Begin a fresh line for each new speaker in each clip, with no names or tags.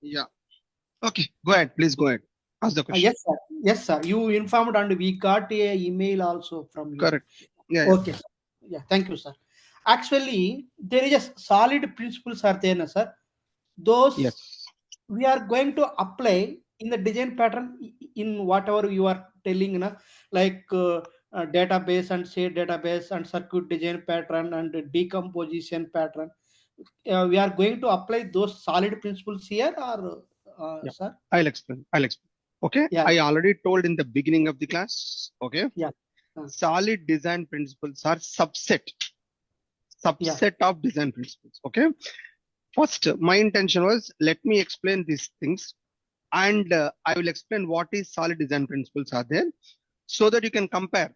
Yeah. Okay. Go ahead. Please go ahead. Ask the question.
Yes, sir. Yes, sir. You informed and we got a email also from you.
Correct. Yeah. Yeah.
Okay, sir. Yeah, thank you, sir. Actually, there is a solid principles are there, na, sir. Those
Yes.
we are going to apply in the design pattern in whatever you are telling, na, like database and say database and circuit design pattern and decomposition pattern. We are going to apply those solid principles here, or
Yeah.
sir?
I'll explain. I'll explain. Okay.
Yeah,
I already told in the beginning of the class. Okay.
yeah, uh,
Solid design principles are
yeah.
subset of design principles. Okay. First, my intention was let me explain these things, and I will explain what is solid design principles are there, so that you can compare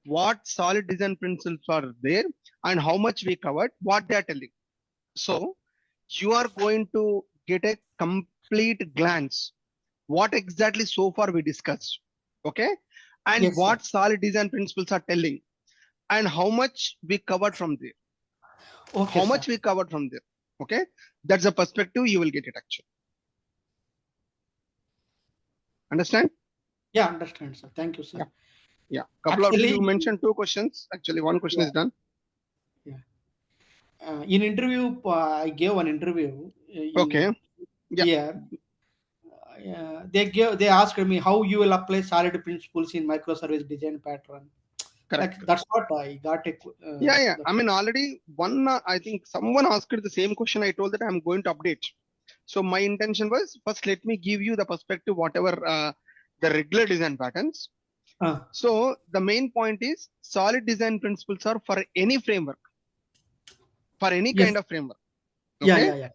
what solid design principles are there and how much we covered, what they are telling. So you are going to get a complete glance what exactly so far we discussed. Okay. And
Yes, sir.
what solid design principles are telling and how much we covered from there.
Okay,
How
sir.
much we covered from there. Okay. That's the perspective you will get it actually. Understand?
Yeah, understand, sir. Thank you, sir.
Yeah. Yeah. Couple of you
Actually,
mentioned two questions. Actually, one question
yeah,
is done.
yeah. In interview, I gave an interview
Okay.
in
Yeah.
here. They asked me how you will apply solid principles in microservice design pattern.
Correct.
Like that's what I got.
Yeah. Yeah.
The,
I mean, already one, I think someone asked the same question. I told that I'm going to update. So my intention was first, let me give you the perspective, whatever the regular design patterns.
uh,
So the main point is solid design principles are for any framework, for any
yes,
kind of framework.
yeah,
Okay.
yeah, yeah.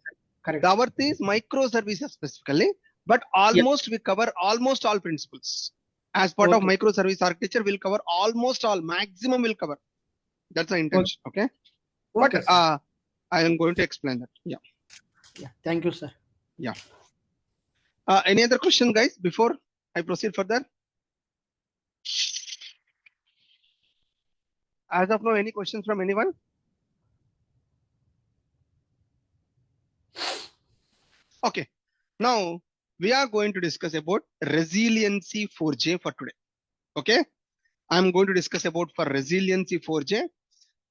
Correct,
The
sir.
our is microservices specifically, but
Yeah.
almost we cover almost all principles. As part of
Okay.
microservice architecture, we'll cover almost all, maximum will cover. That's the
Okay.
intention. Okay. But
Okay, sir.
I am going to explain that. Yeah.
Yeah. Thank you, sir.
Yeah. Any other question, guys, before I proceed further? As of now, any questions from anyone? Okay. Now we are going to discuss about resiliency 4J for today. Okay. I'm going to discuss about for resiliency 4J.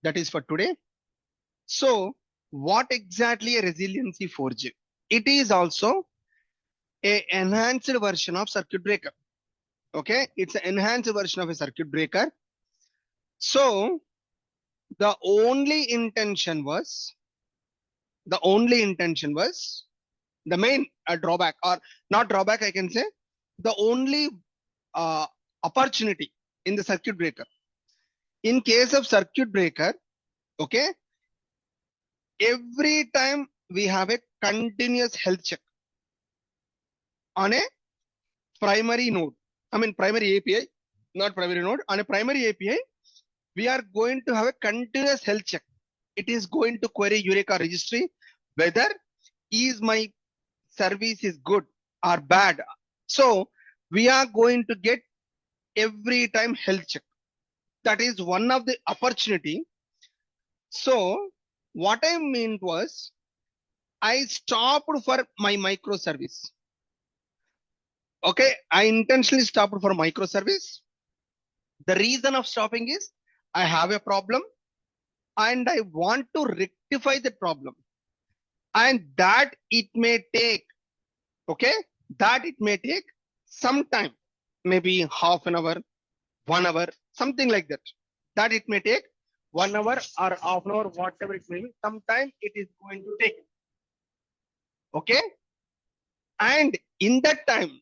That is for today. So what exactly a resiliency 4J? It is also a enhanced version of circuit breaker. Okay. It's an enhanced version of a circuit breaker. So the only intention was the main drawback, or not drawback, I can say the only uh, opportunity in the circuit breaker. In case of circuit breaker, okay, every time we have a continuous health check on a primary node. I mean primary API, not primary node. On a primary API, we are going to have a continuous health check. It is going to query Eureka registry whether is my service is good or bad. So we are going to get every time health check. That is one of the opportunity. So what I meant was I stopped for my microservice. Okay, I intentionally stopped for microservice. The reason of stopping is I have a problem and I want to rectify the problem, and that it may take, okay, that it may take some time, maybe half an hour, 1 hour, something like that. That it may take 1 hour or half an hour, whatever it may be. Sometime it is going to take. Okay, and in that time,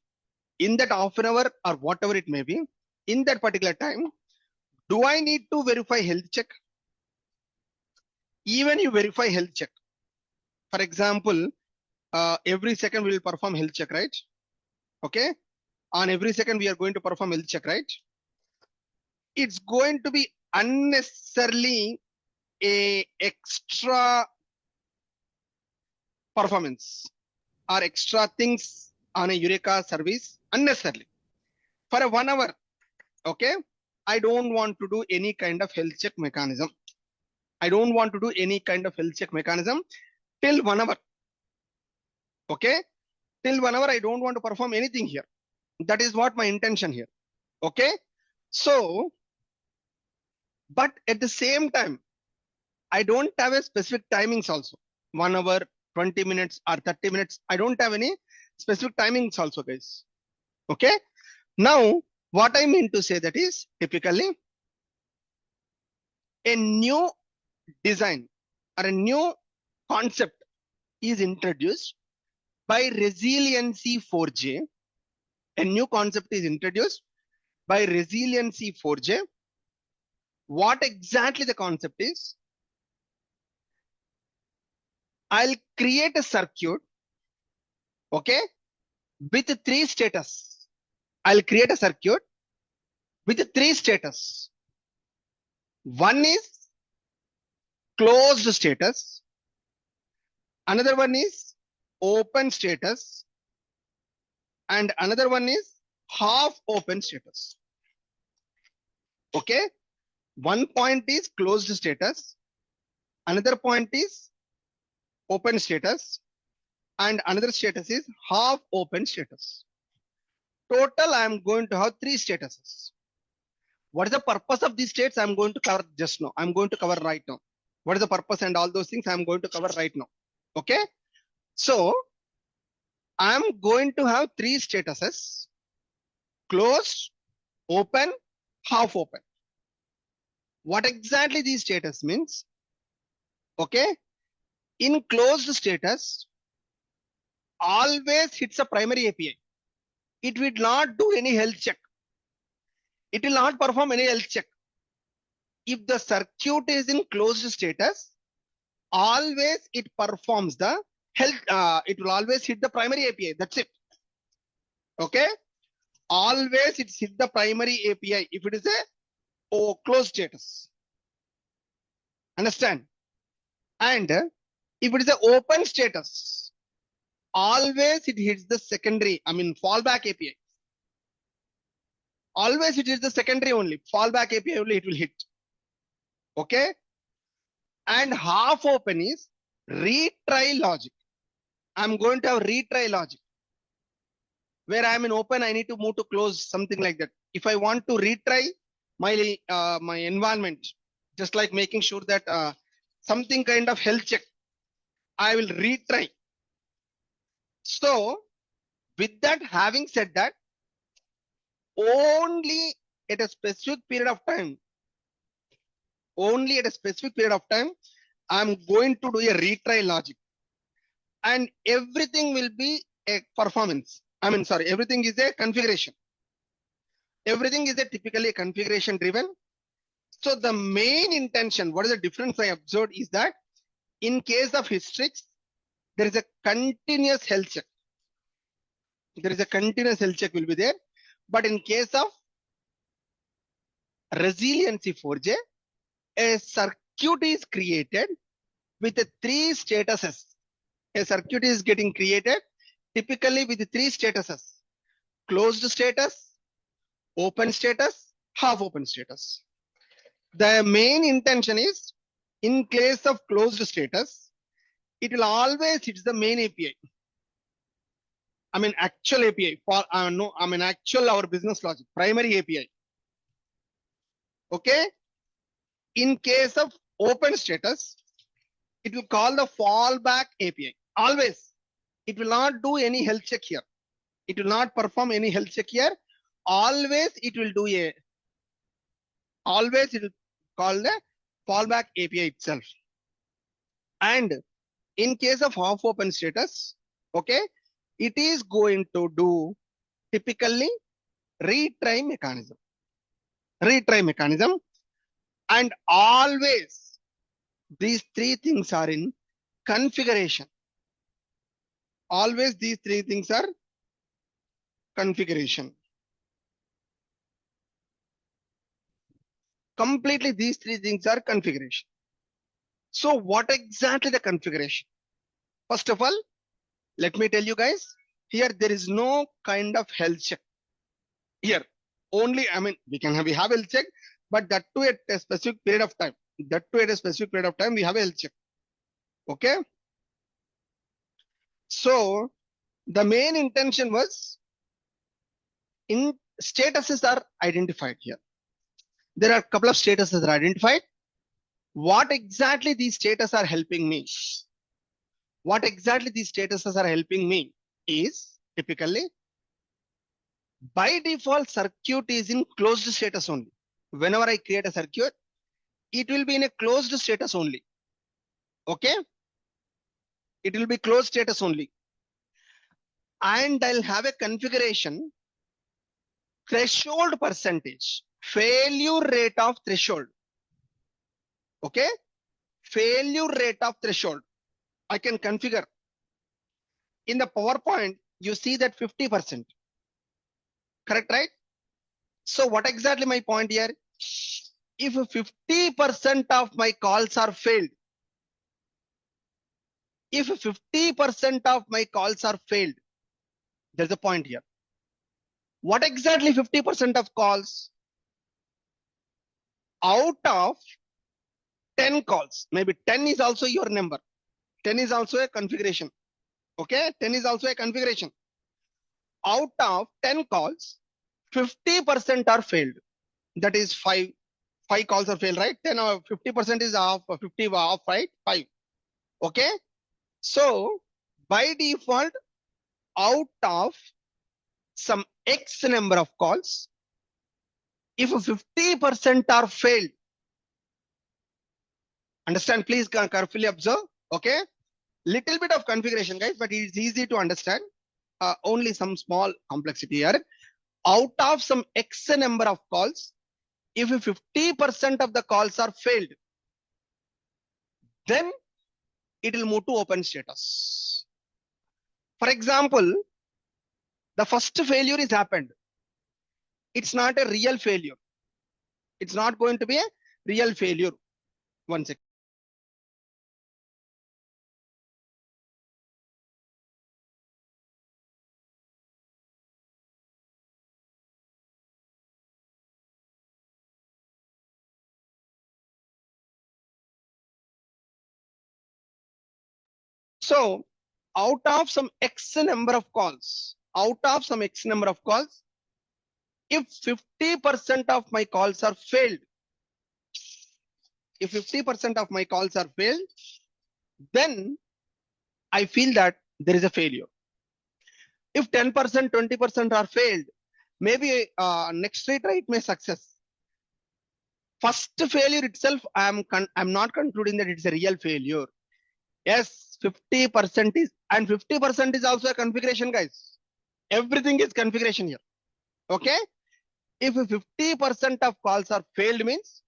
in that half an hour or whatever it may be, in that particular time, do I need to verify health check? Even you verify health check. For example, every second we will perform health check, right? Okay. On every second we are going to perform health check, right? It's going to be unnecessarily a extra performance or extra things on a Eureka service unnecessarily for a 1 hour. Okay. I don't want to do any kind of health check mechanism. I don't want to do any kind of health check mechanism till 1 hour. Okay. till 1 hour, I don't want to perform anything here. That is what my intention here. Okay. So, but at the same time, I don't have a specific timings also. 1 hour, 20 minutes or 30 minutes. I don't have any specific timings also, guys. Okay. Now, what I mean to say that is typically a new design or a new concept is introduced by Resiliency 4J. A new concept is introduced by Resiliency 4J. What exactly the concept is? I'll create a circuit, okay, with 3 status. I'll create a circuit with 3 status. One is closed status. Another one is open status. And another one is half open status. Okay. One point is closed status. Another point is open status. And another status is half open status. Total, I am going to have 3 statuses. What is the purpose of these states? I'm going to cover just now. I'm going to cover right now. What is the purpose and all those things I'm going to cover right now. Okay. So I'm going to have 3 statuses: closed, open, half open. What exactly these status means? Okay. In closed status, always hits a primary API. It will not do any health check. It will not perform any health check. If the circuit is in closed status, always it performs the health. It will always hit the primary API. That's it. Okay. Always it's hit the primary API if it is a closed status. Understand? And if it is an open status, always it hits the secondary, fallback API. Always it is the secondary only, fallback API only it will hit. Okay. And half open is retry logic. I'm going to have retry logic. Where I'm in open, I need to move to close, something like that. If I want to retry my environment, just like making sure that something kind of health check, I will retry. So with that, having said that, only at a specific period of time, I'm going to do a retry logic, and everything will be a performance. Everything is a configuration. Everything is typically a configuration driven. So the main intention, what is the difference I observed is that in case of Hystrix, there is a continuous health check. There is a continuous health check will be there. But in case of Resiliency 4J, a circuit is created with 3 statuses. A circuit is getting created typically with 3 statuses: closed status, open status, half open status. The main intention is in case of closed status, it will always hit the main API. Actual API for actual our business logic, primary API. Okay. In case of open status, it will call the fallback API. Always, it will not do any health check here. It will not perform any health check here. Always, it will call the fallback API itself. And in case of half open status, okay, it is going to do typically retry mechanism. And always these 3 things are in configuration. Always these 3 things are configuration. Completely these 3 things are configuration. So what exactly the configuration? First of all, let me tell you guys, here there is no kind of health check. Here only, we have health check, but that too at a specific period of time. We have a health check. Okay. So The main intention was in statuses are identified here. There are a couple of statuses that are identified. What exactly these statuses are helping me? What exactly these statuses are helping me is typically by default circuit is in closed status only. Whenever I create a circuit, it will be in a closed status only. Okay. It will be closed status only. And I'll have a configuration threshold percentage, failure rate of threshold. Okay. Failure rate of threshold. I can configure. In the PowerPoint, you see that 50%. Correct, right? So what exactly my point here? If 50% of my calls are failed, if 50% of my calls are failed, there's a point here. What exactly 50% of calls? Out of 10 calls, maybe 10 is also your number. 10 is also a configuration. Okay, 10 is also a configuration. Out of 10 calls, 50% are failed. That is five calls are failed, right? 10 or 50% is off, 50 off, right? 5. Okay. So by default, out of some X number of calls, if 50% are failed, understand, please carefully observe. Okay. Little bit of configuration, guys, but it's easy to understand. Only some small complexity here. Out of some X number of calls, if 50% of the calls are failed, then it will move to open status. For example, the first failure is happened. It's not a real failure. It's not going to be a real failure. One second. So out of some X number of calls, if 50% of my calls are failed, then I feel that there is a failure. If 10%, 20% are failed, maybe next retry it may success. First failure itself, I'm not concluding that it's a real failure. Yes, 50% is, and 50% is also a configuration, guys. Everything is configuration here. Okay. If 50% of calls are failed means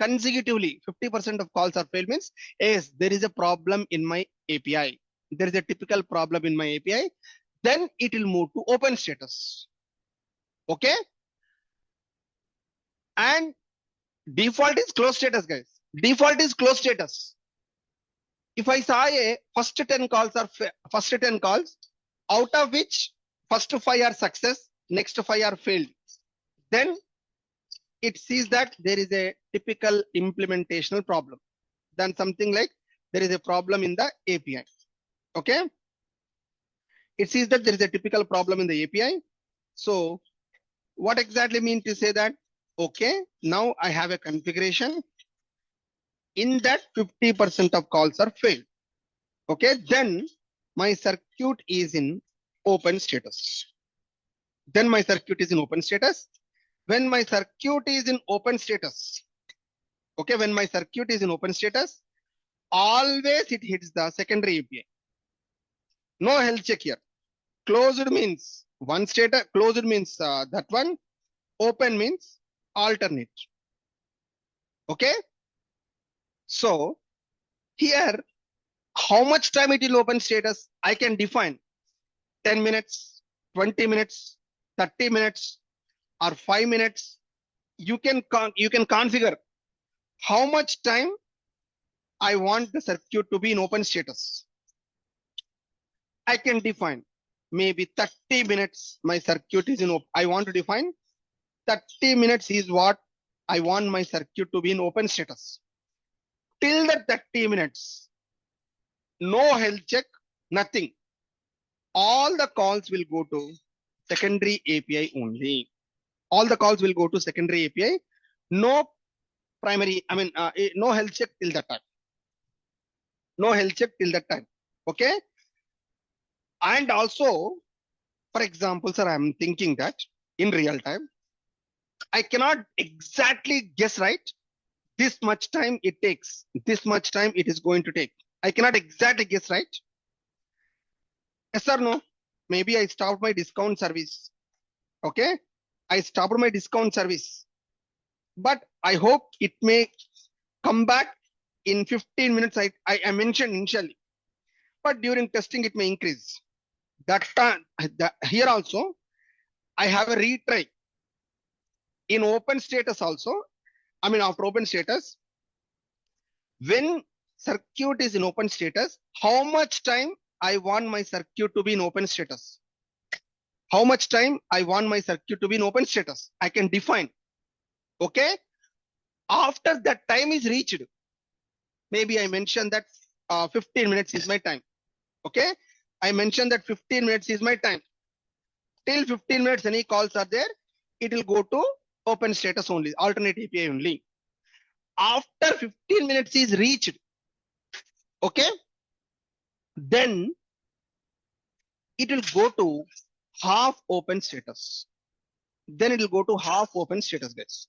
consecutively 50% of calls are failed means yes, there is a problem in my API. There is a typical problem in my API. Then it will move to open status. Okay. And default is closed status, guys. Default is closed status. If I saw a first 10 calls out of which first 5 are success, next 5 are failed, then it sees that there is a typical implementational problem. Then something like there is a problem in the API. Okay. It sees that there is a typical problem in the API. So what exactly mean to say that? Okay, now I have a configuration in that 50% of calls are failed. Okay, then my circuit is in open status. When my circuit is in open status, okay, when my circuit is in open status, always it hits the secondary API. No health check here. Closed means one status, closed means that one, open means alternate. Okay. So here, how much time it will open status? I can define 10 minutes, 20 minutes, 30 minutes, or 5 minutes. You can configure how much time I want the circuit to be in open status. I can define maybe 30 minutes. My circuit is in. I want to define 30 minutes is what I want my circuit to be in open status. Till that 30 minutes, no health check, nothing. all the calls will go to secondary API only. All the calls will go to secondary API. No primary, no health check till that time. No health check till that time. Okay. And also, for example, sir, I'm thinking that in real time, I cannot exactly guess, right? This much time it takes, this much time it is going to take. I cannot exactly guess, right? Yes or no? Maybe I stopped my discount service. Okay. I stopped my discount service, but I hope it may come back in 15 minutes. I mentioned initially, but during testing, it may increase. That time, here also, I have a retry in open status also. After open status, when circuit is in open status, how much time I want my circuit to be in open status? How much time I want my circuit to be in open status? I can define. Okay. After that time is reached, maybe I mentioned that 15 minutes is my time. Okay. I mentioned that 15 minutes is my time. Till 15 minutes, any calls are there, it will go to open status only, alternate API only. After 15 minutes is reached, okay, then it will go to half open status. Then it will go to half open status, guys.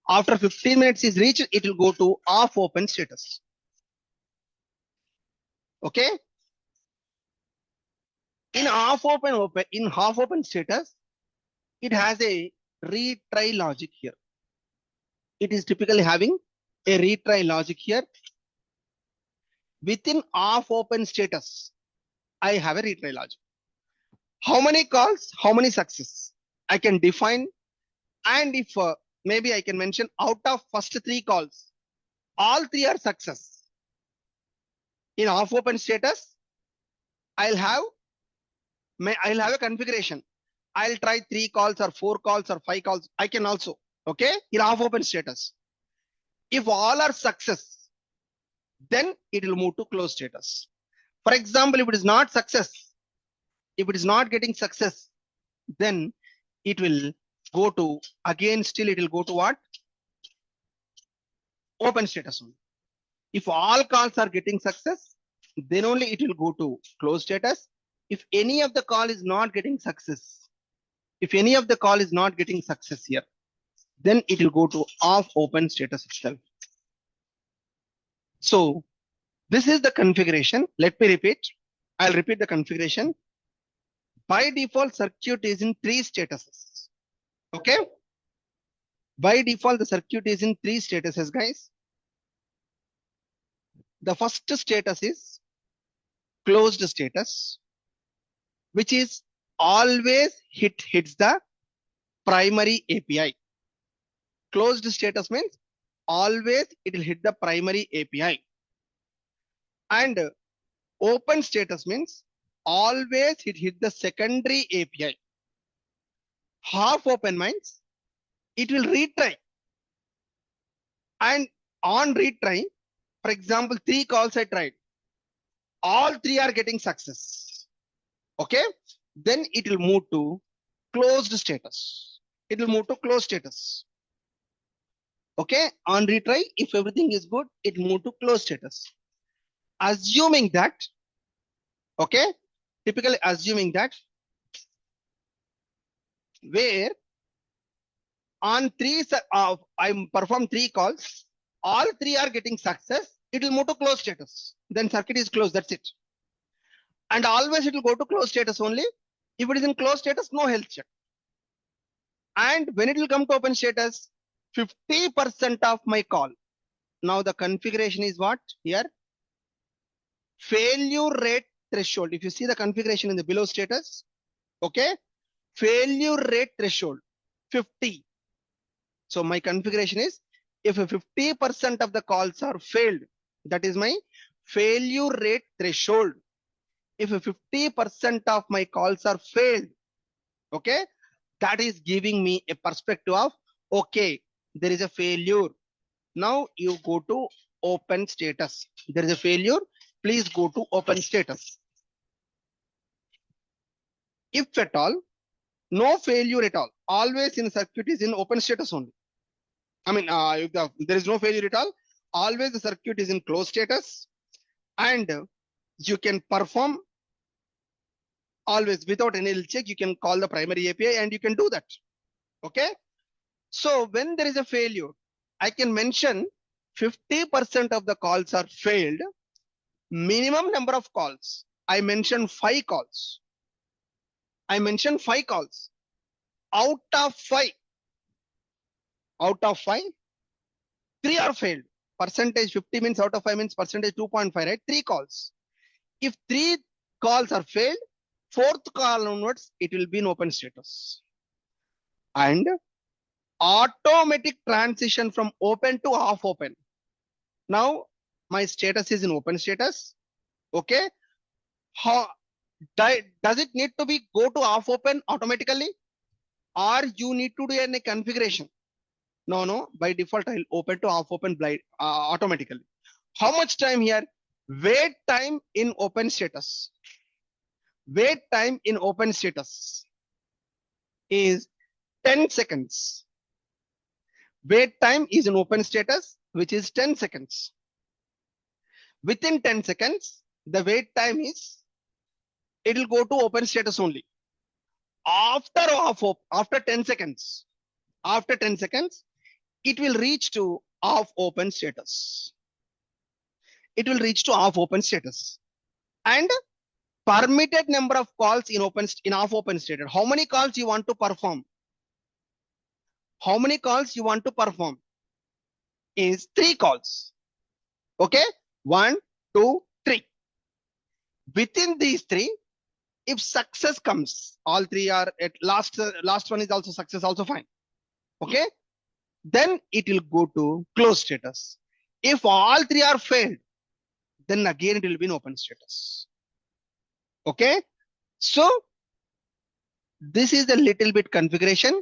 After 15 minutes is reached, it will go to half open status. Okay. In half open status, it has a retry logic here. It is typically having a retry logic here. Within half open status, I have a retry logic. How many calls, how many success? I can define. And if maybe I can mention out of first 3 calls, all 3 are success. In half open status, I'll have a configuration. I'll try 3 calls or 4 calls or 5 calls. I can also, okay, in half open status. If all are success, then it will move to close status. For example, if it is not success, if it is not getting success, then it will go to, again, still it will go to what? Open status only. If all calls are getting success, then only it will go to close status. If any of the call is not getting success, if any of the call is not getting success here, then it will go to off open status itself. So this is the configuration. Let me repeat. I'll repeat the configuration. By default, circuit is in 3 statuses. Okay. By default, the circuit is in 3 statuses, guys. The first status is closed status, which is always hits the primary API. Closed status means always it will hit the primary API. And open status means always it hit the secondary API. Half open means it will retry. And on retry, for example, 3 calls I tried. All 3 are getting success. Okay. Then it will move to closed status. It will move to closed status. Okay. On retry, if everything is good, it will move to closed status. Assuming that, okay, typically assuming that where on 3, I perform 3 calls, all 3 are getting success, it will move to closed status. Then circuit is closed. That's it. And always it will go to closed status only. If it is in closed status, no health check. And when it will come to open status, 50% of my call. Now the configuration is what here? Failure rate threshold. If you see the configuration in the below status, okay, failure rate threshold 50. So my configuration is if 50% of the calls are failed, that is my failure rate threshold. If 50% of my calls are failed, okay, that is giving me a perspective of, okay, there is a failure. Now you go to open status. There is a failure. Please go to open status. If at all, no failure at all. Always in circuit is in open status only. I mean, if there is no failure at all, always the circuit is in closed status, and you can perform always without any check. You can call the primary API and you can do that. Okay. So when there is a failure, I can mention 50% of the calls are failed. Minimum number of calls. I mentioned 5 calls. I mentioned 5 calls. Out of 5, 3 are failed. Percentage 50 means out of 5 means percentage 2.5, right? 3 calls. If 3 calls are failed, 4th call onwards, it will be in open status. And automatic transition from open to half open. Now my status is in open status. Okay. How does it need to be go to half open automatically, or you need to do any configuration? No, by default I'll open to half open blind automatically. How much time here? Wait time in open status. Wait time in open status is 10 seconds. Wait time is in open status, which is 10 seconds. Within 10 seconds, the wait time is, it will go to open status only. After 10 seconds, it will reach to off open status. It will reach to off open status. And permitted number of calls in off open status. How many calls you want to perform? How many calls you want to perform? Is 3 calls. Okay, 1, 2, 3. Within these 3, if success comes, all 3 are at last one is also success, also fine. Okay, then it will go to closed status. If all 3 are failed, then again it will be in open status. Okay, so this is a little bit configuration.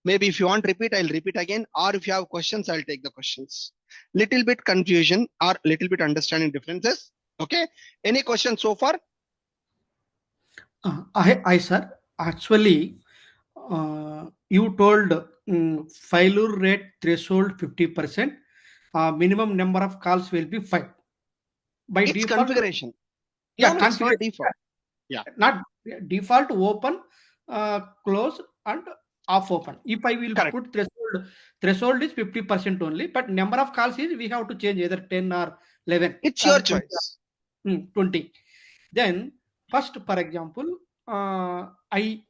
Maybe if you want to repeat, I'll repeat again, or if you have questions, I'll take the questions. Little bit confusion or little bit understanding differences. Okay, any questions so far?
I sir, actually, you told failure rate threshold 50%. Minimum number of calls will be 5. By
It's
default,
configuration.
yeah,
No, it's not default. Yeah,
not default open, close, and off open. If I will
correct.
put threshold is 50% only, but number of calls is we have to change either 10 or 11.
It's
or
your
20.
choice.
20. Then first, for example, I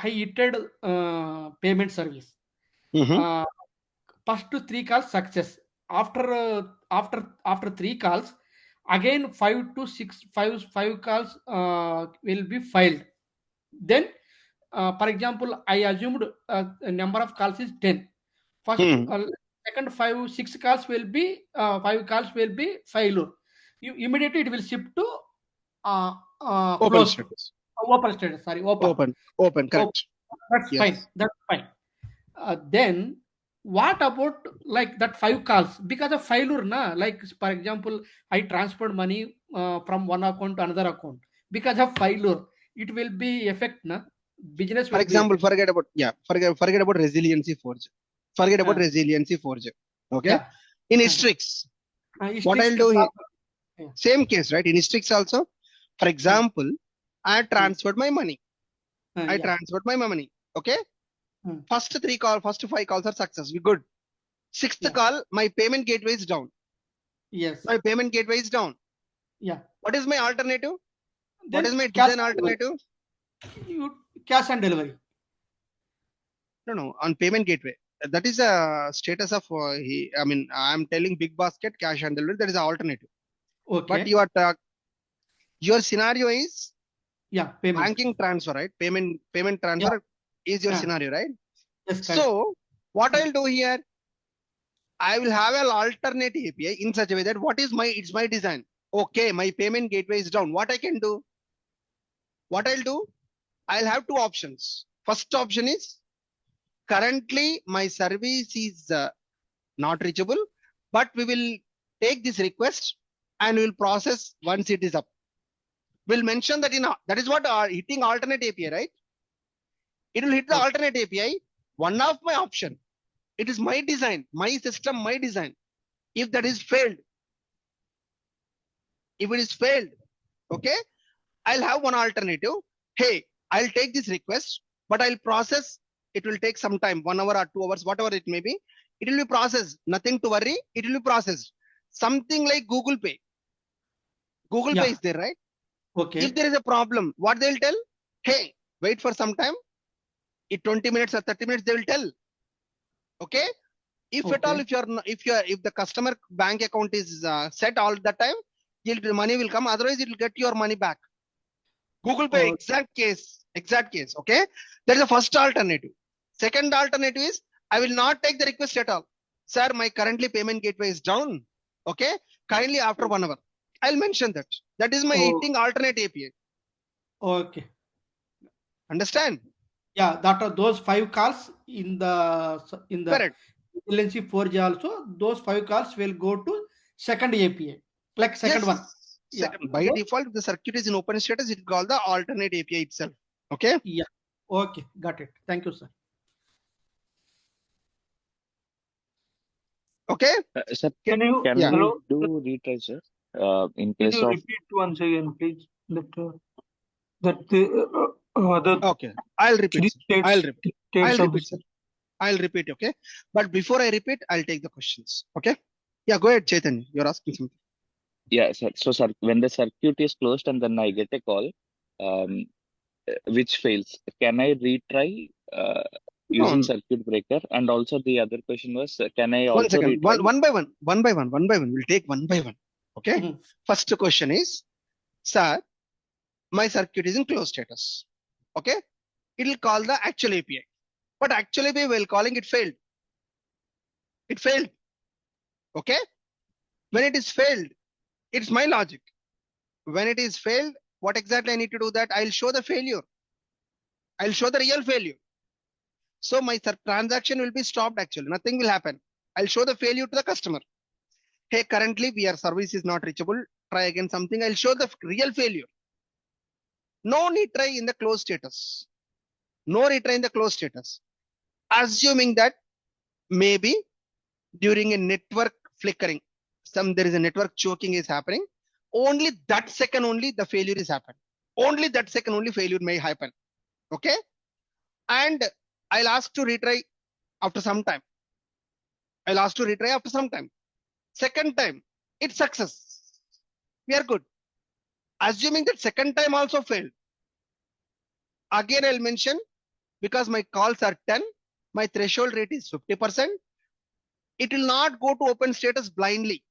hitted payment service. First 3 calls success. After 3 calls, again 5 to 6 5 calls will be filed. Then for example, I assumed a number of calls is 10. First second 6 calls will be 5 calls will be failure. Immediately it will shift to
Open
close
status.
open status. Sorry, open.
Correct.
That's
Yes.
fine. That's fine. Then what about like that 5 calls because of failure, na? Like for example, I transferred money from one account to another account because of failure. It will be effect, na? Business will
For example,
be
forget about resiliency forge. Forget about resiliency forge. Okay.
Yeah.
In Strix, what I'll do here, same case, right? In Strix also, for example, I transferred my money. Transferred my money. Okay. First 5 calls are success. We good. 6th call, my payment gateway is down.
Yes.
My payment gateway is down.
Yeah.
What is my alternative?
Then
what is my design alternative?
Cash on delivery.
No, on payment gateway. That is a status of I'm telling big basket cash on delivery. That is an alternative.
Okay.
But your scenario is
payment.
Banking transfer, right? Payment transfer is your scenario, right?
Yes,
so what I'll do here, I will have an alternate API in such a way that it's my design. Okay, my payment gateway is down. What I can do? What I'll do? I'll have 2 options. First option is currently my service is not reachable, but we will take this request and we'll process once it is up. We'll mention that that is what hitting alternate API, right? It will hit the
Okay.
alternate API. One of my option. It is my design, my system, my design. If that is failed, if it is failed, okay, I'll have one alternative. Hey, I'll take this request, but I'll process. It will take some time, 1 hour or 2 hours, whatever it may be. It will be processed. Nothing to worry. It will be processed. Something like Google Pay. Google Pay
Yeah.
is there, right?
Okay.
If there is a problem, what they'll tell? Hey, wait for some time. In 20 minutes or 30 minutes, they will tell. Okay. If at all,
Okay.
if the customer bank account is set all the time, the money will come. Otherwise, it will get your money back. Google Pay,
Oh,
exact case. Okay. That is the first alternative. Second alternative is I will not take the request at all. Sir, my currently payment gateway is down. Okay. Kindly after 1 hour. I'll mention that. That is my
oh,
eating alternate API.
okay.
Understand?
Yeah, that are those 5 calls in the
Correct.
LNC 4G also. Those 5 calls will go to second API, like second one.
Yes.
Yeah.
Second, by default, if the circuit is in open status, it called the alternate API itself. Okay.
Yeah. Okay. Got it. Thank you, sir.
Okay.
Sir,
Can you,
can
Yeah.
we
hello,
do retry, sir? In
can
case
you
of
repeat once again, please? That the
Okay. I'll repeat,
three
sir. I'll repeat.
states
I'll
of
repeat, sir. I'll repeat. Okay. But before I repeat, I'll take the questions. Okay. Yeah. Go ahead, Chaitanya. You're asking something.
yeah, sir. So, sir, when the circuit is closed and then I get a call, um, which fails, can I retry using
No,
circuit breaker? And also the other question was, can I
one
also
second.
retry?
One by one. One by one. One by one. We'll take one by one. Okay.
Mhm.
First question is, sir, my circuit is in closed status. Okay. It'll call the actual API. But actual API, while calling it failed. It failed. Okay. When it is failed, it's my logic. When it is failed, what exactly I need to do that? I'll show the failure. I'll show the real failure. So my transaction will be stopped actually. Nothing will happen. I'll show the failure to the customer. Hey, currently your service is not reachable. Try again something. I'll show the real failure. No retry in the closed status. No retry in the closed status. Assuming that maybe during a network flickering, there is a network choking is happening. Only that second only the failure is happened. Only that second only failure may happen. Okay. And I'll ask to retry after some time. I'll ask to retry after some time. Second time, it's success. We are good. Assuming that second time also failed. Again, I'll mention because my calls are 10, my threshold rate is 50%. It will not go to open status blindly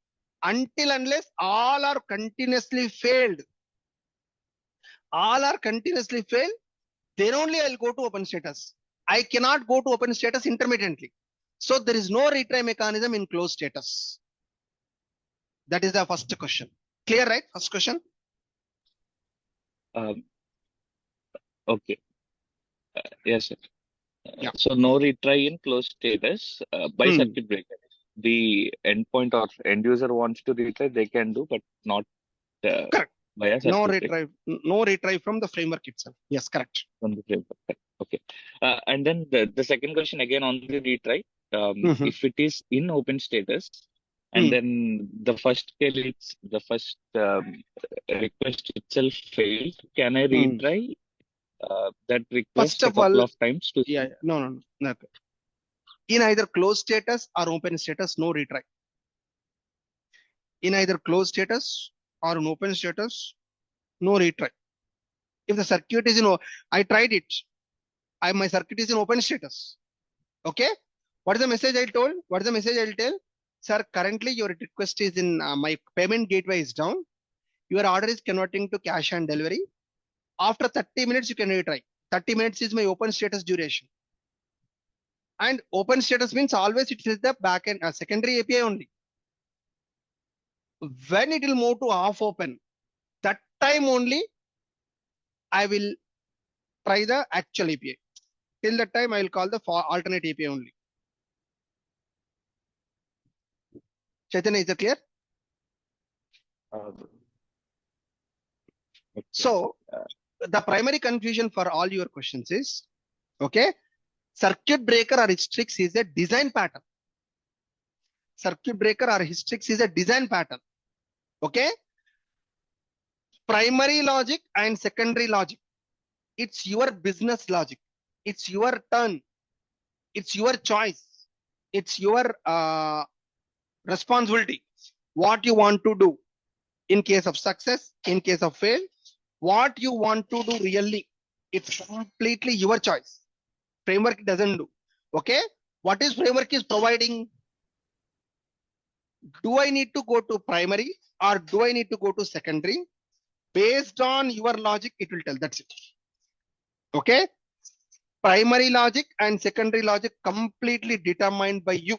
until unless all are continuously failed. All are continuously failed. Then only I'll go to open status. I cannot go to open status intermittently. So there is no retry mechanism in closed status. That is the first question. Clear, right? First question.
Um, okay. Yes, sir.
Yeah.
So no retry in closed status by
Hmm.
circuit breaker. The endpoint or end user wants to retry, they can do, but not
Correct.
via
No
circuit breaker.
retry. No retry from the framework itself. Yes, correct.
From the framework. Okay. And then the second question again on the retry.
Mhm.
If it is in open status, and
Hmm.
then the first request itself failed, can I
Hmm.
retry that
First
request a
of all,
couple of times to
yeah,
see?
no. In either closed status or open status, no retry. In either closed status or an open status, no retry. If the circuit is I tried it. My circuit is in open status. Okay. What is the message I told? What is the message I'll tell? Sir, currently your request is in my payment gateway is down. Your order is converting to cash and delivery. After 30 minutes, you can retry. 30 minutes is my open status duration. And open status means always it is the backend secondary API only. When it will move to off open, that time only I will try the actual API. Till that time, I will call the alternate API only. Chaitanya, is that clear?
Okay.
So the primary confusion for all your questions is Okay. Circuit breaker or hystrix is a design pattern. Circuit breaker or hystrix is a design pattern. Okay. Primary logic and secondary logic. It's your business logic. It's your turn. It's your choice. It's your responsibility. What you want to do in case of success, in case of fail, what you want to do really. It's completely your choice. Framework doesn't do. Okay. What is framework is providing? Do I need to go to primary or do I need to go to secondary? Based on your logic, it will tell. That's it. Okay. Primary logic and secondary logic completely determined by you.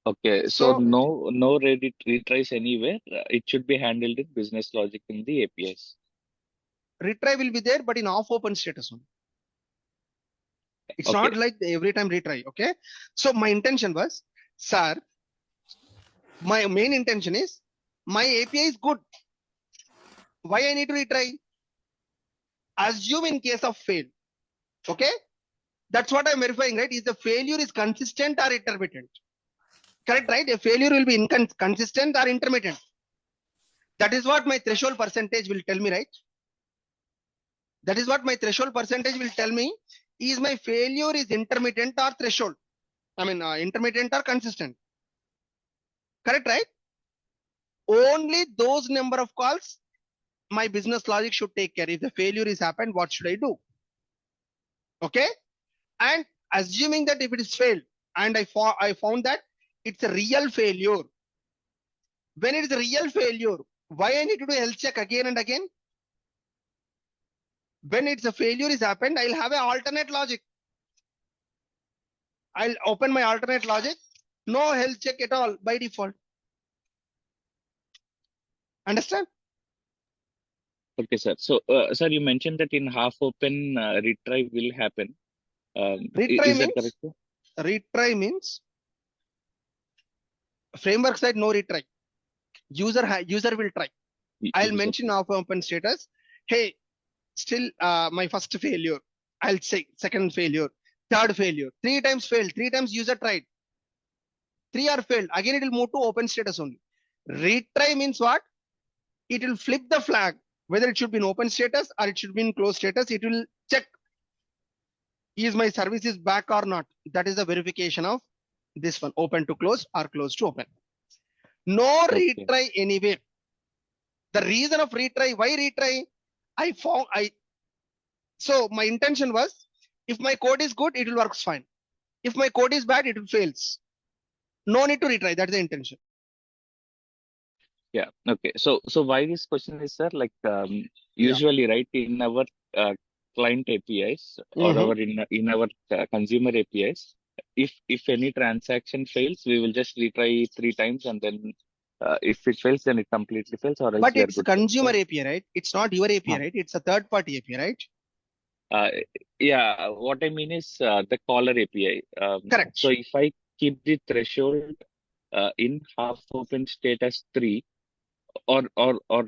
Okay, so
So
no retries anywhere. It should be handled in business logic in the APIs.
retry will be there, but in off open status only. It's
Okay.
not like every time retry. Okay. So my intention was, sir, my main intention is my API is good. Why I need to retry? Assume in case of fail. Okay. That's what I'm verifying, right? Is the failure is consistent or intermittent? Correct, right? A failure will be inconsistent or intermittent. That is what my threshold percentage will tell me, right? That is what my threshold percentage will tell me. Is my failure is intermittent or threshold? I mean, intermittent or consistent? Correct, right? Only those number of calls my business logic should take care. If the failure is happened, what should I do? Okay. And assuming that if it is failed and I found that it's a real failure. When it is a real failure, why I need to do health check again and again? When it's a failure is happened, I'll have an alternate logic. I'll open my alternate logic. No health check at all by default. Understand?
Okay, sir. So, sir, you mentioned that in half open retry will happen.
Retry
Is that
means,
correct, sir?
retry means framework side no retry. User will try. I'll
User
mention
will.
half open status. Hey, still my first failure. I'll say second failure, third failure, 3 times failed, 3 times user tried, 3 are failed. Again, it will move to open status only. Retry means what? It will flip the flag, whether it should be in open status or it should be in closed status. It will check, is my service is back or not? That is the verification of this one, open to close or close to open. No
Okay.
retry anywhere. The reason of retry, why retry? So my intention was, if my code is good, it will work fine. If my code is bad, it will fails. No need to retry. That's the intention.
Yeah. Okay. So why this question is, sir? Like usually, right, in our client APIs or our in our consumer APIs, if any transaction fails, we will just retry 3 times, and then if it fails, then it completely fails, or else
But
we are
it's
good.
consumer API, right? It's not your API,
Huh.
right? It's a third party API, right?
Yeah. What I mean is the caller API.
Correct.
So if I keep the threshold in half open state as 3, or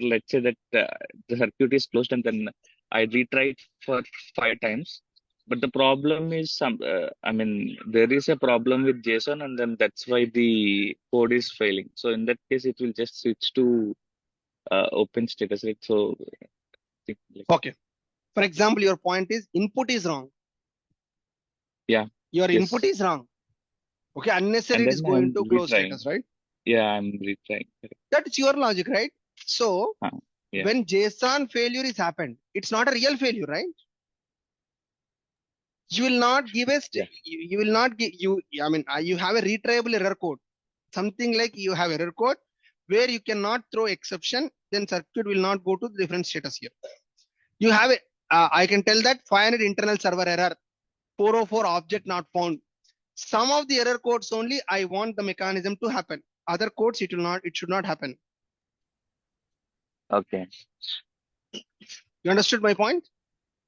let's say that the circuit is closed and then I retry it for 5 times. But the problem is I mean, there is a problem with JSON, and then that's why the code is failing. So in that case, it will just switch to open status, right? So
Okay. For example, your point is input is wrong.
Yeah.
Your
Yes.
input is wrong. Okay. Unnecessary
And
it is
then
going
I'm
to close
retrying.
status, right?
Yeah, I'm retrying.
That's your logic, right? So
Yeah.
when JSON failure is happened, it's not a real failure, right? You will not give a
Yeah.
you will not give I mean, you have a retriable error code, something like you have error code where you cannot throw exception, then circuit will not go to the different status here. You have a I can tell that 500 internal server error, 404 object not found. Some of the error codes only I want the mechanism to happen. Other codes it should not happen.
Okay.
You understood my point?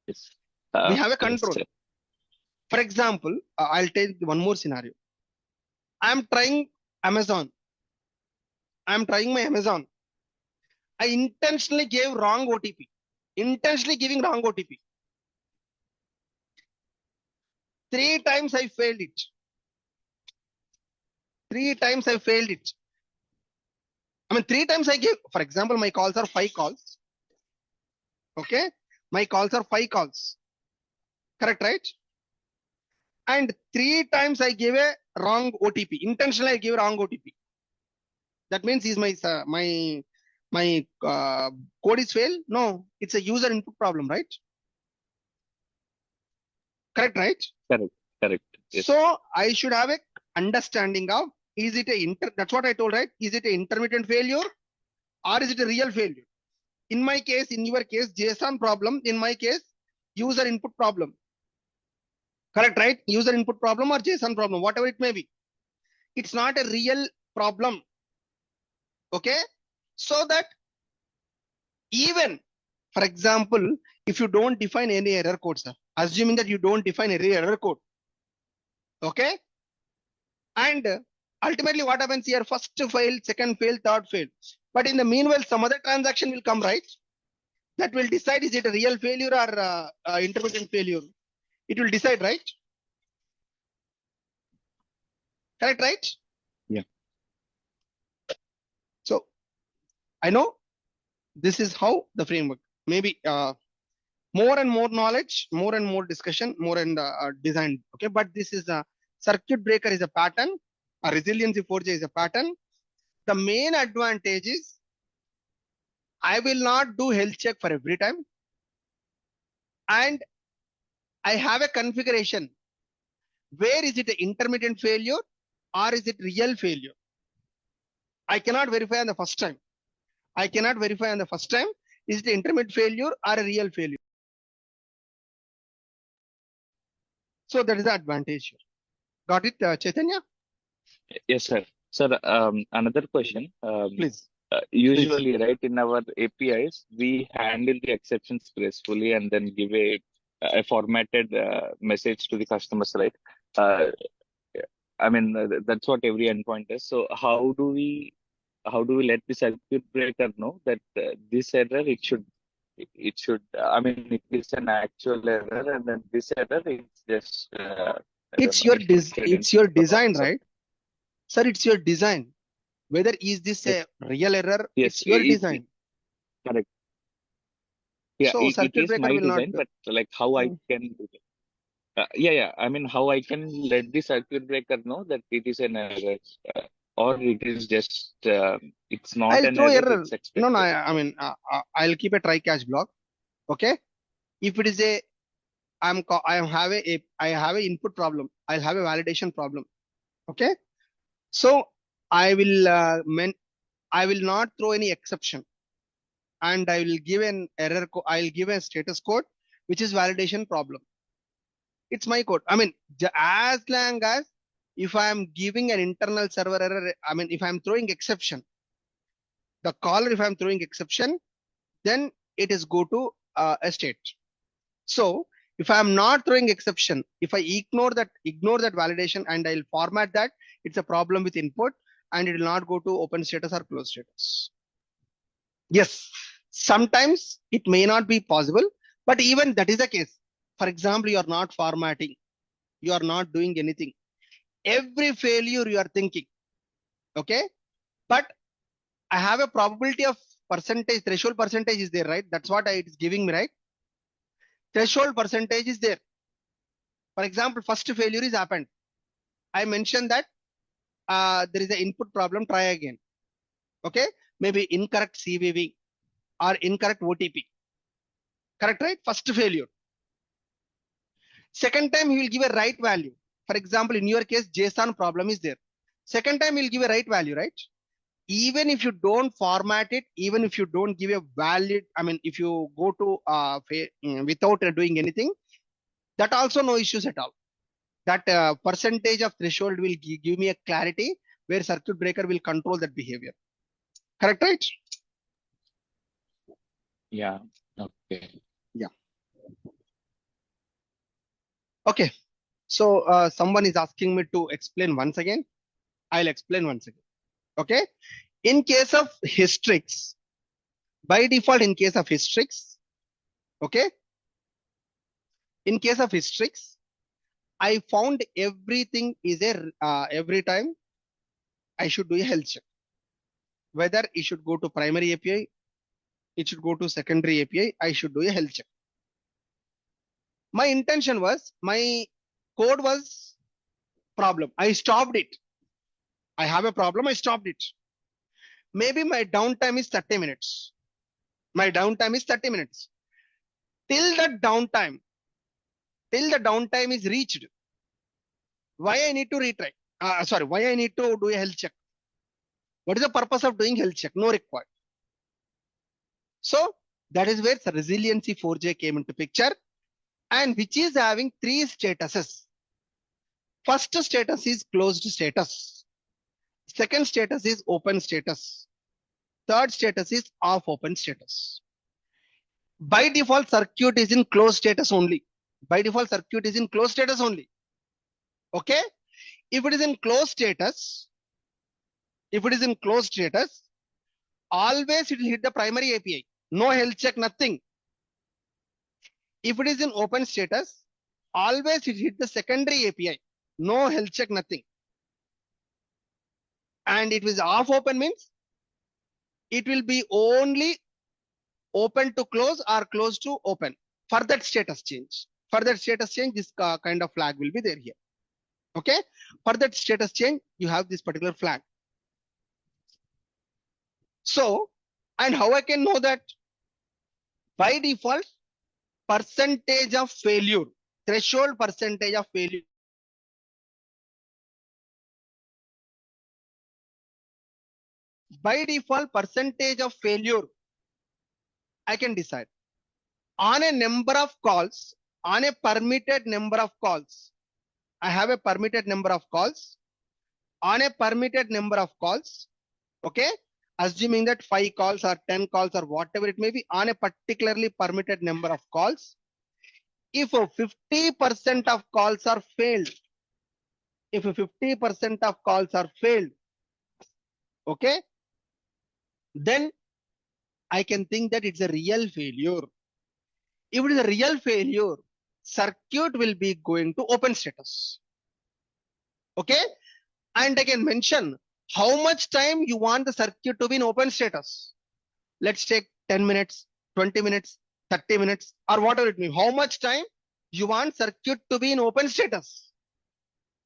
Yes.
We have a
Yes,
control.
sir.
For example, I'll take one more scenario. I'm trying Amazon. I'm trying my Amazon. I intentionally gave wrong OTP. Intentionally giving wrong OTP. 3 times I failed it. 3 times I failed it. I mean, 3 times I gave, for example, my calls are 5 calls. Okay. My calls are 5 calls. Correct, right? And 3 times I gave a wrong OTP. Intentionally, I gave wrong OTP. That means is my code is failed? No, it's a user input problem, right? Correct, right?
Correct. Yes.
So I should have a understanding of, is it that's what I told, right? Is it an intermittent failure or is it a real failure? In my case, in your case, JSON problem. In my case, user input problem. Correct, right? User input problem or JSON problem, whatever it may be. It's not a real problem. Okay. So that even, for example, if you don't define any error code, sir, assuming that you don't define any error code. Okay. And ultimately what happens here? First fail, second fail, third fail. But in the meanwhile, some other transaction will come, right? That will decide, is it a real failure or intermittent failure? It will decide, right? Correct, right?
Yeah.
So I know this is how the framework, maybe more and more knowledge, more and more discussion, more and design. Okay. But this is a circuit breaker is a pattern. A resiliency forger is a pattern. The main advantage is I will not do health check for every time. And I have a configuration. Where is it an intermittent failure or is it real failure? I cannot verify on the first time. I cannot verify on the first time. Is it an intermittent failure or a real failure? So that is the advantage here. Got it, Chaitanya?
Yes, sir. Sir, another question.
Please.
Usually, right, in our APIs, we handle the exceptions gracefully and then give a formatted message to the customers, right? I mean, that's what every endpoint is. So how do we let the circuit breaker know that this error, I mean, it is an actual error, and then this error is just, I don't
It's
know,
your
inflicted in
it's your design,
some.
right? Sir, it's your design. Whether is this
Yes,
a real error,
yes,
it's your design.
correct. Yeah,
So
it
circuit
is
breaker
my
will not.
design, but like how I can do it. Yeah. I mean, how I can let the circuit breaker know that it is an error, or it is just, it's not
I'll
an
throw
error,
error.
it's
No,
expected.
I mean, I'll keep a try catch block. Okay. If it is a, I have a input problem. I'll have a validation problem. Okay. So I will, I will not throw any exception and I will give an error. I'll give a status code, which is validation problem. It's my code. I mean, as long as if I'm giving an internal server error, I mean, if I'm throwing exception, the caller, if I'm throwing exception, then it is go to a state. So if I'm not throwing exception, if I ignore that validation and I'll format that, it's a problem with input and it will not go to open status or close status. Yes, sometimes it may not be possible, but even that is the case. For example, you are not formatting, you are not doing anything. Every failure you are thinking, okay? But I have a probability of percentage, threshold percentage is there, right? That's what it is giving me, right? Threshold percentage is there. For example, first failure is happened. I mentioned that there is an input problem, try again. Okay, maybe incorrect CVV or incorrect OTP. Correct, right? First failure. Second time he will give a right value. For example, in your case, JSON problem is there. Second time he'll give a right value, right? Even if you don't format it, even if you don't give a valid, I mean, if you go to without doing anything, that also no issues at all. That percentage of threshold will give me a clarity where circuit breaker will control that behavior. Correct, right?
Yeah. Okay.
Yeah. Okay. So someone is asking me to explain once again. I'll explain once again. Okay. In case of historics, by default, in case of historics, okay. In case of historics, I found everything is every time I should do a health check. Whether it should go to primary API, it should go to secondary API, I should do a health check. My intention was, my code was problem. I stopped it. I have a problem, I stopped it. Maybe my downtime is 30 minutes. My downtime is 30 minutes. Till the downtime is reached, why I need to retry? Why I need to do a health check? What is the purpose of doing health check? No required. So that is where the resiliency 4J came into picture, and which is having three statuses. First status is closed status. Second status is open status. Third status is off open status. By default, circuit is in closed status only. By default, circuit is in closed status only. Okay. If it is in closed status, always it will hit the primary API. No health check, nothing. If it is in open status, always it hit the secondary API. No health check, nothing. And it was off open means it will be only open to close or close to open. For that status change, this kind of flag will be there here. Okay. For that status change, you have this particular flag. So, and how I can know that? By default, percentage of failure, threshold percentage of failure. By default, percentage of failure, I can decide on a number of calls, on a permitted number of calls. I have a permitted number of calls. On a permitted number of calls, okay, assuming that 5 calls or 10 calls or whatever it may be, on a particularly permitted number of calls, if 50% of calls are failed, okay, then I can think that it's a real failure. If it is a real failure, circuit will be going to open status. Okay. And I can mention how much time you want the circuit to be in open status. Let's take 10 minutes, 20 minutes, 30 minutes, or whatever it may be. How much time you want circuit to be in open status?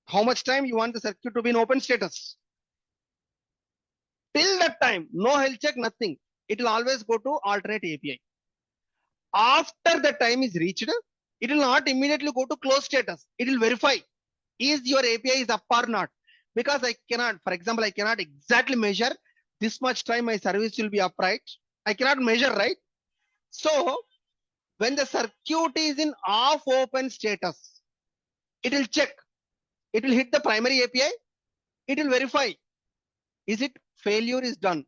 How much time you want the circuit to be in open status? Till that time, no health check, nothing. It will always go to alternate API. After the time is reached, it will not immediately go to close status. It will verify, is your API is up or not? Because I cannot, for example, I cannot exactly measure this much time my service will be upright. I cannot measure, right? So when the circuit is in off open status, it will check. It will hit the primary API. It will verify. Is it failure is done?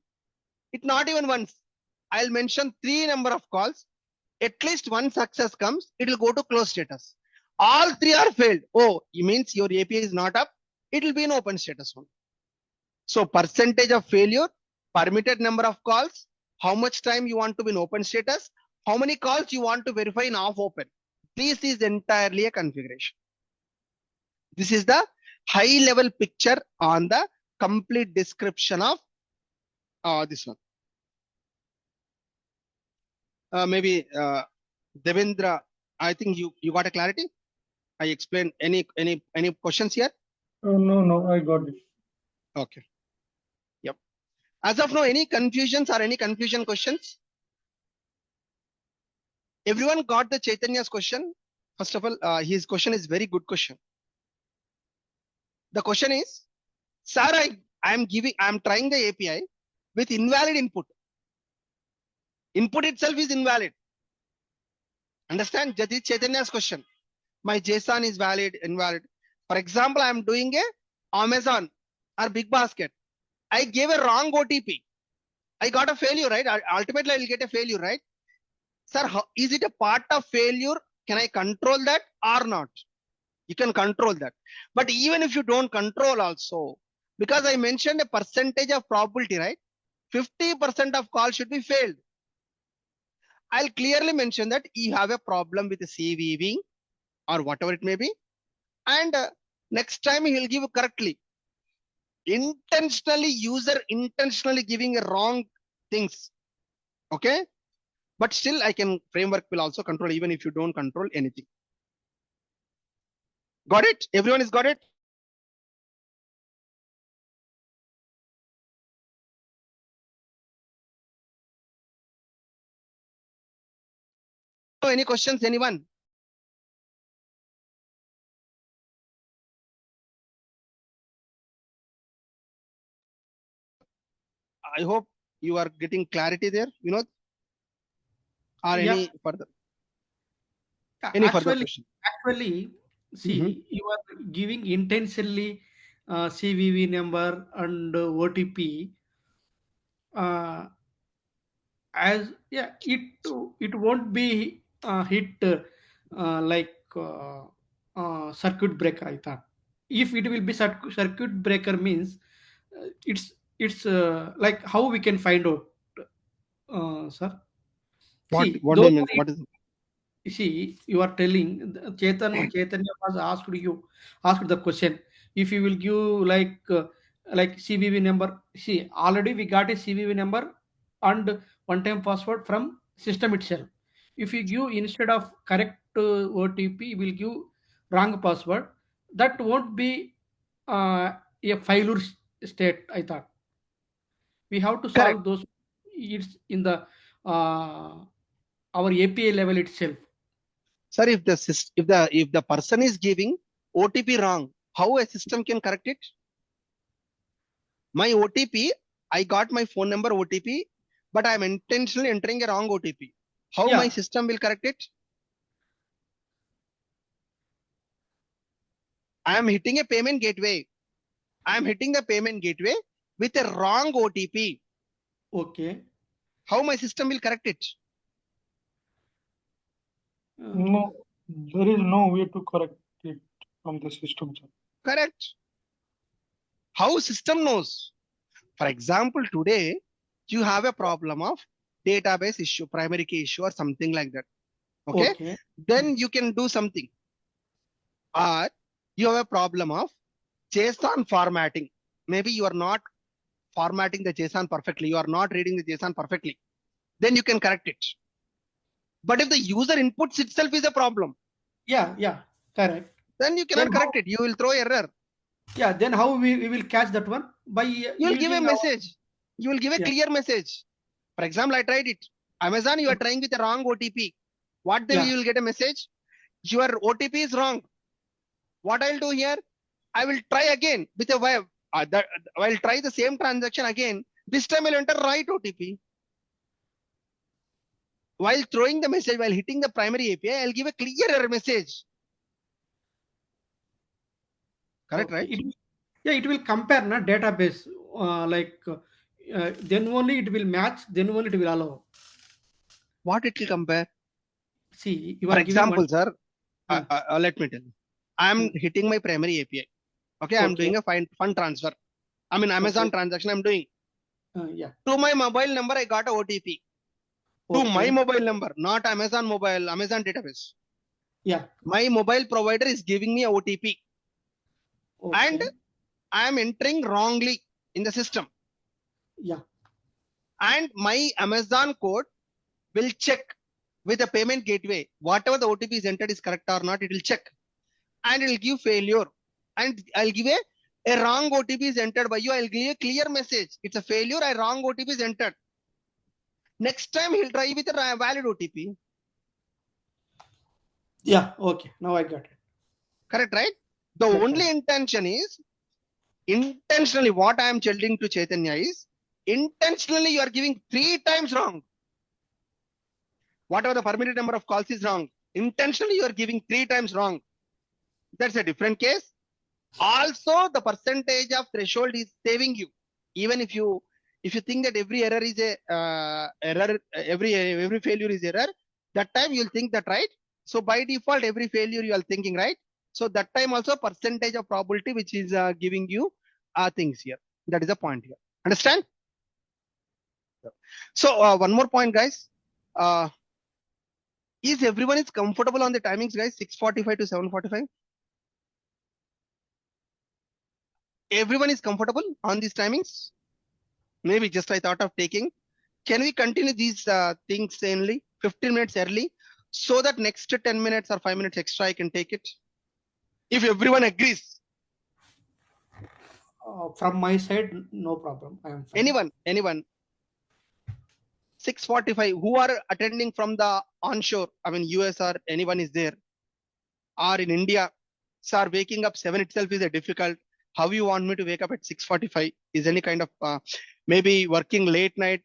It not even once. I'll mention 3 number of calls. At least one success comes. It will go to close status. All 3 are failed. Oh, it means your API is not up. It will be in open status only. So percentage of failure, permitted number of calls, how much time you want to be in open status, how many calls you want to verify in off open. This is entirely a configuration. This is the high level picture on the complete description of this one. Maybe Devendra, I think you got a clarity. I explained any questions here?
No, I got it.
Okay. Yep. As of now, any confusions or any confusion questions? Everyone got the Chaitanya's question? First of all, his question is very good question. The question is, sir, I am trying the API with invalid input. Input itself is invalid. Understand? That is Chaitanya's question. My JSON is invalid. For example, I am doing a Amazon or Big Basket. I gave a wrong OTP. I got a failure, right? Ultimately, I will get a failure, right? Sir, is it a part of failure? Can I control that or not? You can control that. But even if you don't control also, because I mentioned a percentage of probability, right? 50% of calls should be failed. I'll clearly mention that you have a problem with the CVV or whatever it may be. and next time he'll give correctly. User intentionally giving a wrong things. Okay. But still framework will also control even if you don't control anything. Got it? Everyone has got it? So any questions, anyone? I hope you are getting clarity there, or any further? Any further question?
Actually, see, you are giving intentionally CVV number and OTP as it won't be hit like circuit breaker. I thought if it will be circuit breaker means it's like how we can find out, sir.
What
See,
do
though
you mean? What is
see, you are telling Chaitanya was asked the question. If you will give like CVV number, see already we got a CVV number and one time password from system itself. If you give instead of correct OTP, you will give wrong password. That won't be a failure state. I thought we have to
correct?
solve those. It's in the our API level itself.
Sir, if the person is giving OTP wrong, how a system can correct it? My OTP, I got my phone number OTP, but I'm intentionally entering a wrong OTP. How my system will correct it? I am hitting a payment gateway. I am hitting the payment gateway with a wrong OTP.
Okay.
How my system will correct it?
No, there is no way to correct it from the system, sir.
Correct. How system knows? For example, today you have a problem of database issue, primary key issue or something like that. Okay. Then you can do something. Or you have a problem of JSON formatting. Maybe you are not formatting the JSON perfectly. You are not reading the JSON perfectly. Then you can correct it. But if the user inputs itself is a problem.
Correct.
Then you cannot correct it. You will throw error.
Then how we will catch that one? By
you will give a message. You will give a clear message. For example, I tried it. Amazon, you are trying with the wrong OTP. What then you will get a message? Your OTP is wrong. What I'll do here? I will try again with a web. I'll try the same transaction again. This time I'll enter right OTP. While throwing the message, while hitting the primary API, I'll give a clear error message. Correct, right?
It will compare na database. Then only it will match. Then only it will allow.
What it will compare?
See, you
for
are
example,
giving
sir. Let me tell you. I'm hitting my primary API. Okay, I'm doing a fund transfer. I mean Amazon transaction. I'm doing. To my mobile number, I got a OTP. To my mobile number, not Amazon mobile, Amazon database. My mobile provider is giving me a OTP. And I am entering wrongly in the system. And my Amazon code will check with the payment gateway. Whatever the OTP is entered is correct or not, it will check. And it will give failure. And I'll give a wrong OTP is entered by you. I'll give a clear message. It's a failure. A wrong OTP is entered. Next time he'll try with a valid OTP.
Okay. Now I got it.
Correct, right? The only intention is intentionally what I am telling to Chaitanya is intentionally you are giving 3 times wrong. Whatever the permitted number of calls is wrong. Intentionally you are giving 3 times wrong. That's a different case. Also, the percentage of threshold is saving you. Even if you think that every error is a error, every failure is error, that time you'll think that, right? So by default, every failure you are thinking, right? So that time also percentage of probability which is giving you things here. That is the point here. Understand? So one more point, guys. Is everyone is comfortable on the timings, guys? 6:45 to 7:45. Everyone is comfortable on these timings? Maybe just I thought of taking. Can we continue these things only 15 minutes early so that next 10 minutes or 5 minutes extra I can take it? If everyone agrees,
From my side, no problem. I am fine.
anyone, 6:45, who are attending from the onshore, I mean, US or anyone is there, or in India, sir, waking up 7 itself is a difficult. How you want me to wake up at 6:45 is any kind of, maybe working late night,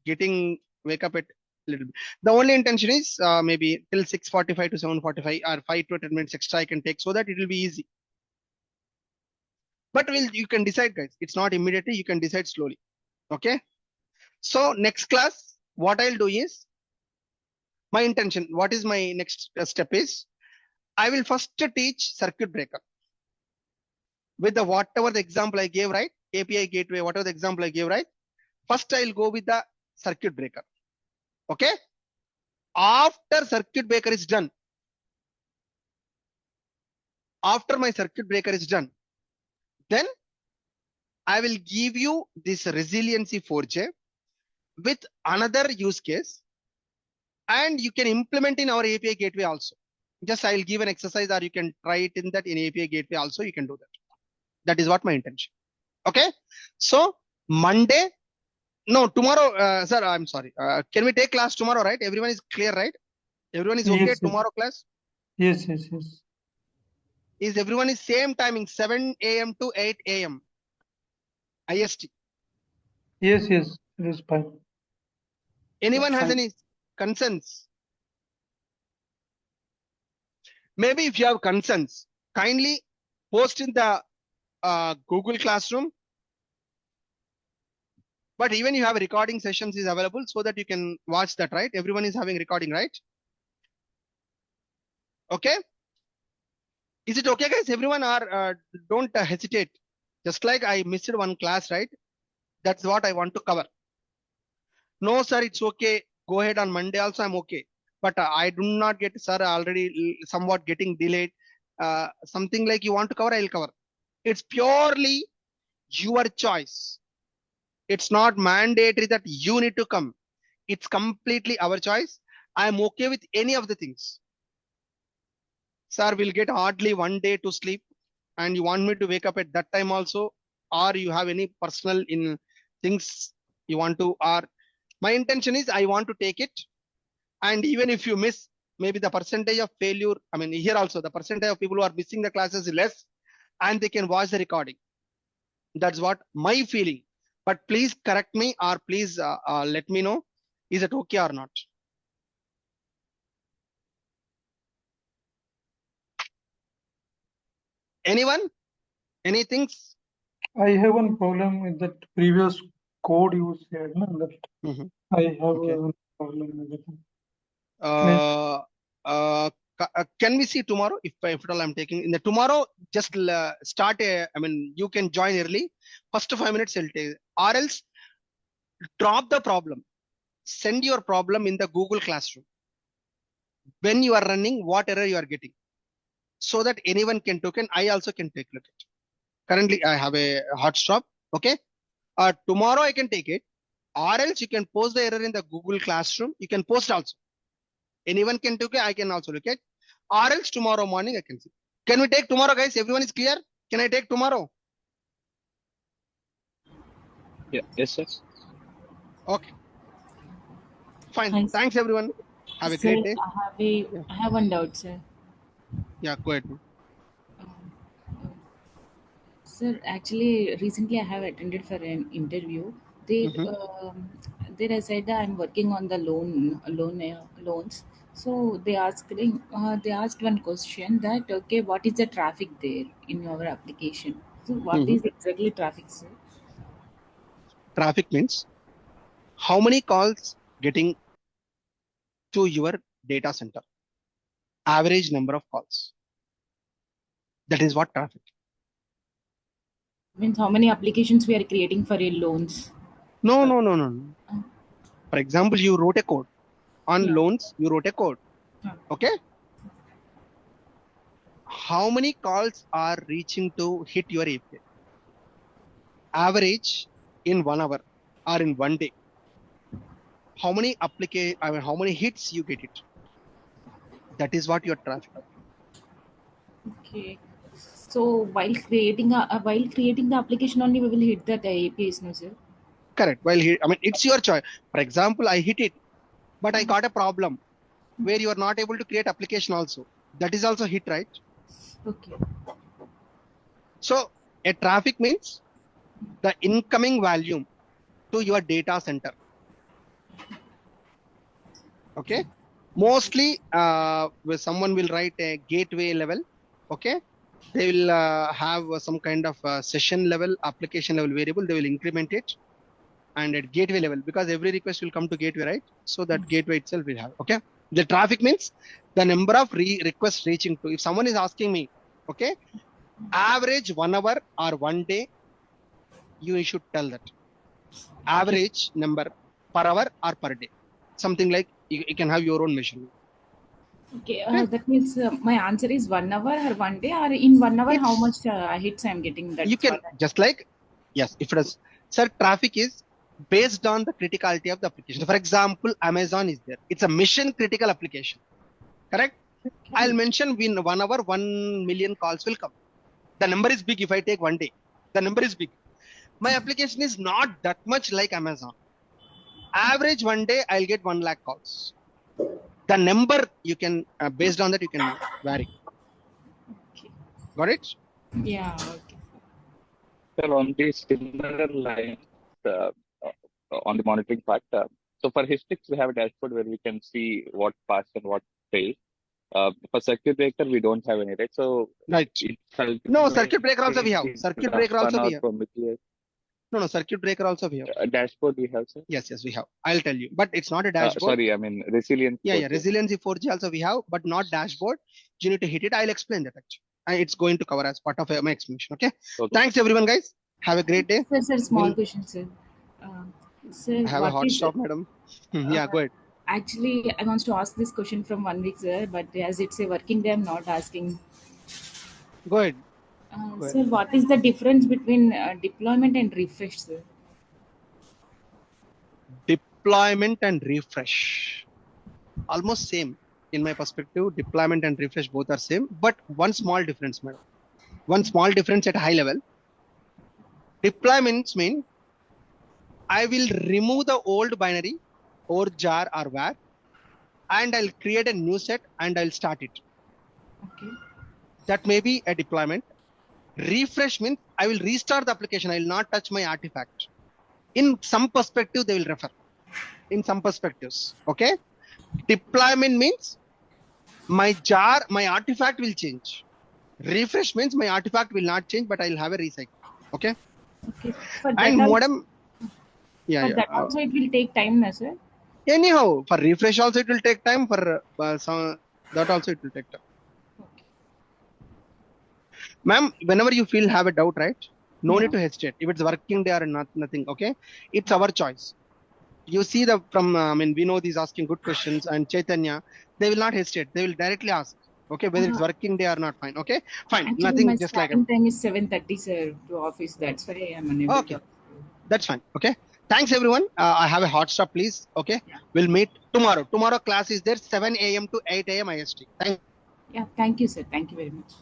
getting wake up at little bit. The only intention is maybe till 6:45 to 7:45 or 5 to 10 minutes extra I can take so that it will be easy. But you can decide, guys. It's not immediately. You can decide slowly. Okay. So next class, what I'll do is my intention. What is my next step is I will first teach circuit breaker with the whatever the example I gave, right? API gateway, whatever the example I gave, right? First, I'll go with the circuit breaker. Okay. After circuit breaker is done, after my circuit breaker is done, then I will give you this resiliency 4J with another use case, and you can implement in our API gateway also. Just I'll give an exercise, or you can try it in that in API gateway also. You can do that. That is what my intention. Okay. So Monday, no, tomorrow, sir, I'm sorry. Can we take class tomorrow, right? Everyone is clear, right? Everyone is okay
Yes, yes.
tomorrow class?
Yes.
Is everyone is same timing, 7 a.m. to 8 a.m. IST.
Yes. It is fine.
Anyone has
Fine.
any concerns? Maybe if you have concerns, kindly post in the Google Classroom. But even you have recording sessions is available so that you can watch that, right? Everyone is having recording, right? Okay. Is it okay, guys? Everyone are don't hesitate. Just like I missed one class, right? That's what I want to cover. No, sir, it's okay. Go ahead on Monday also. I'm okay. But I do not get, sir, already somewhat getting delayed. Something like you want to cover, I'll cover. It's purely your choice. It's not mandatory that you need to come. It's completely our choice. I'm okay with any of the things. Sir, we'll get hardly 1 day to sleep, and you want me to wake up at that time also, or you have any personal in things you want to, or my intention is I want to take it. And even if you miss, maybe the percentage of failure, I mean, here also the percentage of people who are missing the classes is less, and they can watch the recording. That's what my feeling. But please correct me, or please let me know, is it okay or not? Anyone? Anything?
I have one problem with that previous code you said. No, that
Mhm.
I have
Okay.
a problem with it.
Can we see tomorrow if at all I'm taking in the tomorrow? Just start I mean, you can join early. First 5 minutes I'll take, or else drop the problem. Send your problem in the Google Classroom when you are running, what error you are getting, so that anyone can take, and I also can take look at. Currently, I have a hot stop. Okay. Tomorrow I can take it, or else you can post the error in the Google Classroom. You can post also. Anyone can take it. I can also look at, or else tomorrow morning I can see. Can we take tomorrow, guys? Everyone is clear? Can I take tomorrow?
Yeah, yes, sir.
Okay. Fine.
Hi,
Thanks, everyone. Have a
sir.
great day. Yeah.
I have one doubt, sir.
Yeah. Go ahead.
Sir, actually, recently I have attended for an interview. They
Mhm.
they said that I'm working on the loans. So they asked one question that okay, what is the traffic there in your application? So what
Mhm.
is exactly traffic, sir?
Traffic means how many calls getting to your data center. Average number of calls. That is what traffic.
Means how many applications we are creating for a loans?
No.
Uh,
For example, you wrote a code on
yeah.
loans. You wrote a code.
Uh,
Okay. How many calls are reaching to hit your API? average in 1 hour or in 1 day, how many how many hits you get it. That is what your traffic.
Okay. So while creating the application only, we will hit that APIs, no sir?
Correct. Well, it's your choice. For example, I hit it, but I got a problem where you are not able to create application also. That is also hit, right?
Okay.
So a traffic means the incoming volume to your data center. Okay. Mostly, where someone will write a gateway level. Okay. They will have some kind of session level, application level variable. They will increment it, and at gateway level, because every request will come to gateway, right? So that gateway itself will have. Okay. The traffic means the number of requests reaching to. If someone is asking me, okay, average 1 hour or 1 day, you should tell that average number per hour or per day. Something like you can have your own measurement.
Okay.
Okay.
That means my answer is 1 hour or 1 day, or in 1 hour, how much hits I'm getting.
You
That's
can
what.
just like, yes, if it is, sir, traffic is based on the criticality of the application. For example, Amazon is there. It's a mission critical application. Correct? I'll mention in 1 hour, 1 million calls will come. The number is big if I take 1 day. The number is big. My application is not that much like Amazon. Average 1 day, I'll get 1 lakh calls. The number you can, based on that, you can vary.
Okay.
Got it?
Yeah. Okay.
Well, on the similar lines, uh, on the monitoring part, so for Histix, we have a dashboard where we can see what passed and what failed. For circuit breaker, we don't have any, right? So
Right.
it's
No, circuit breaker also we have. Circuit breaker also we have.
Prometheus.
No, circuit breaker also we have.
A dashboard we have, sir.
Yes, we have. I'll tell you, but it's not a dashboard.
Sorry, I mean resilience.
Yeah, resiliency 4G also we have, but not dashboard. You need to hit it. I'll explain that actually. And it's going to cover as part of my explanation. Okay. Thanks everyone, guys. Have a great day.
Sir, small question, sir. Sir,
I have a hot stop, madam. Yeah, go ahead.
Actually, I want to ask this question from 1 week, sir, but as it's a working day, I'm not asking.
Go ahead.
Sir, what is the difference between deployment and refresh, sir?
Deployment and refresh. Almost same. In my perspective, deployment and refresh both are same, but one small difference, madam. One small difference at a high level. Deployments mean I will remove the old binary or jar or var, and I'll create a new set and I'll start it.
Okay.
That may be a deployment. Refresh means I will restart the application. I will not touch my artifact. In some perspective, they will refer. In some perspectives. Okay. Deployment means my jar, my artifact will change. Refresh means my artifact will not change, but I'll have a recycle. Okay.
Okay. For
and
that
modem.
For that also it will take time, na, sir?
Anyhow, for refresh also it will take time. For that also it will take time.
Okay.
Ma'am, whenever you feel have a doubt, right? No need to hesitate. If it's working day or not, nothing. Okay. It's our choice. You see we know these asking good questions, and Chaitanya, they will not hesitate. They will directly ask. Okay, whether it's working day or not, fine. Okay, fine.
Actually,
nothing.
my
Just like
time is 7:30, sir, to office. That's why I'm unable.
Okay, that's fine. Okay. Thanks everyone. I have a hot stop, please. Okay. Yeah. We'll meet tomorrow. Tomorrow class is there 7 a.m. to 8 a.m. IST.
Yeah. Thank you, sir. Thank you very much.